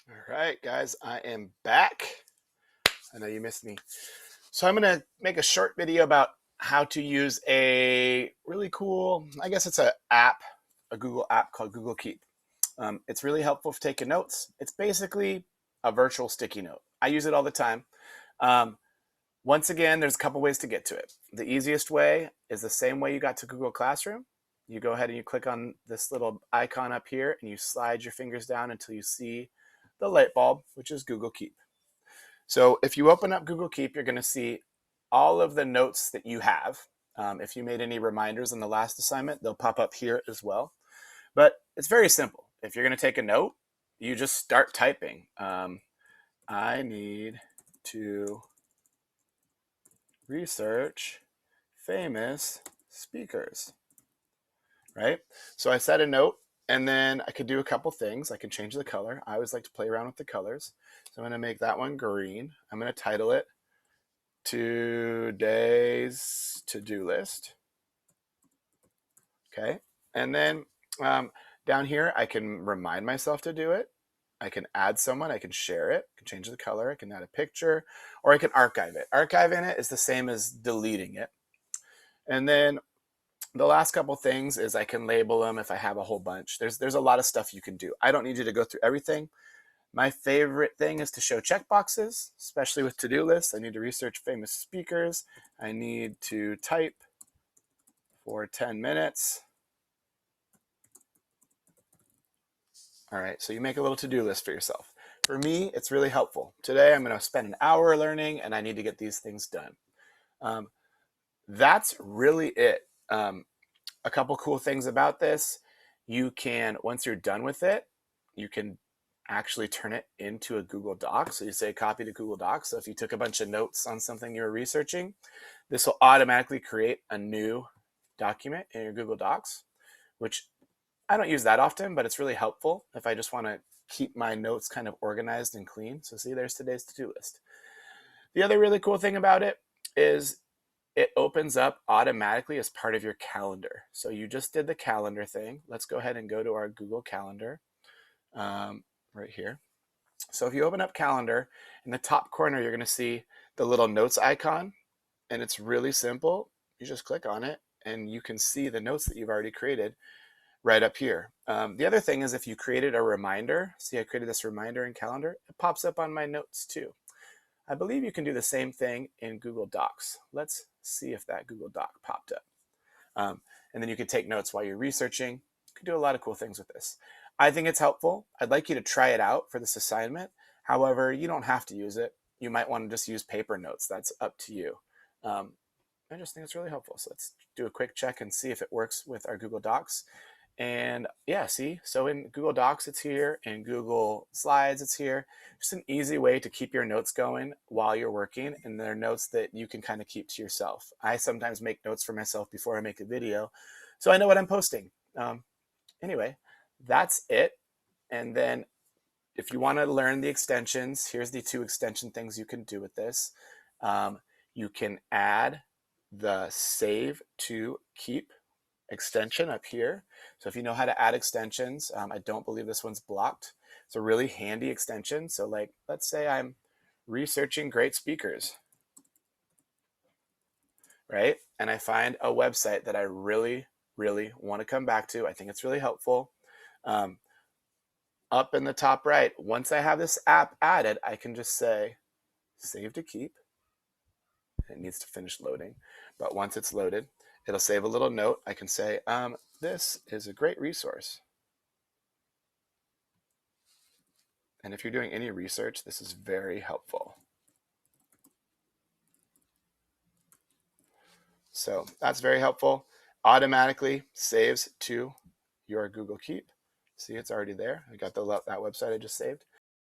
All right, guys, I am back. I know you missed me. So I'm going to make a short video about how to use a really cool, I guess it's a Google app called Google Keep. It's really helpful for taking notes. It's basically a virtual sticky note. I use it all the time. Um, Once again, there's a couple ways to get to it. The easiest way is the same way you got to Google Classroom. You go ahead and you click on this little icon up here and you slide your fingers down until you see the light bulb, which is Google Keep. So if you open up Google Keep, you're going to see all of the notes that you have. If you made any reminders in the last assignment, they'll pop up here as well. But it's very simple. If you're going to take a note, you just start typing. I need to research famous speakers, right? So I set a note, and then I could do a couple things. I can change the color. I always like to play around with the colors. So I'm going to make that one green. I'm going to title it Today's To-Do List. Okay. And then down here, I can remind myself to do it. I can add someone, I can share it, I can change the color, I can add a picture, or I can archive it. Archiving it is the same as deleting it. And then the last couple things is I can label them if I have a whole bunch. There's a lot of stuff you can do. I don't need you to go through everything. My favorite thing is to show checkboxes, especially with to-do lists. I need to research famous speakers. I need to type for 10 minutes. All right, so you make a little to-do list for yourself. For me, it's really helpful. Today, I'm going to spend an hour learning, and I need to get these things done. That's really it. A couple cool things about this. You can, once you're done with it, you can actually turn it into a Google Doc. So you say copy to Google Docs. So if you took a bunch of notes on something you were researching, this will automatically create a new document in your Google Docs, which I don't use that often, but it's really helpful if I just want to keep my notes kind of organized and clean. So see, there's today's to-do list. The other really cool thing about it is it opens up automatically as part of your calendar. So you just did the calendar thing. Let's go ahead and go to our Google Calendar right here. So if you open up Calendar, in the top corner, you're going to see the little notes icon, and it's really simple. You just click on it, and you can see the notes that you've already created right up here. The other thing is if you created a reminder, see I created this reminder in Calendar, it pops up on my notes too. I believe you can do the same thing in Google Docs. Let's see if that Google Doc popped up. And then you can take notes while you're researching. You can do a lot of cool things with this. I think it's helpful. I'd like you to try it out for this assignment. However, you don't have to use it. You might want to just use paper notes. That's up to you. I just think it's really helpful. So let's do a quick check and see if it works with our Google Docs. And yeah, see, so in Google Docs, it's here. In Google Slides, it's here. Just an easy way to keep your notes going while you're working. And they're notes that you can kind of keep to yourself. I sometimes make notes for myself before I make a video, so I know what I'm posting. Anyway, that's it. And then if you want to learn the extensions, here's the 2 extension things you can do with this. You can add the Save to Keep extension up here. So if you know how to add extensions, I don't believe this one's blocked. It's a really handy extension. So like, let's say I'm researching great speakers, right? And I find a website that I really, really want to come back to. I think it's really helpful. Up in the top right, once I have this app added, I can just say save to keep. It needs to finish loading, but once it's loaded, it'll save a little note. I can say, this is a great resource. And if you're doing any research, this is very helpful. So that's very helpful. Automatically saves to your Google Keep. See, it's already there. I got that website I just saved.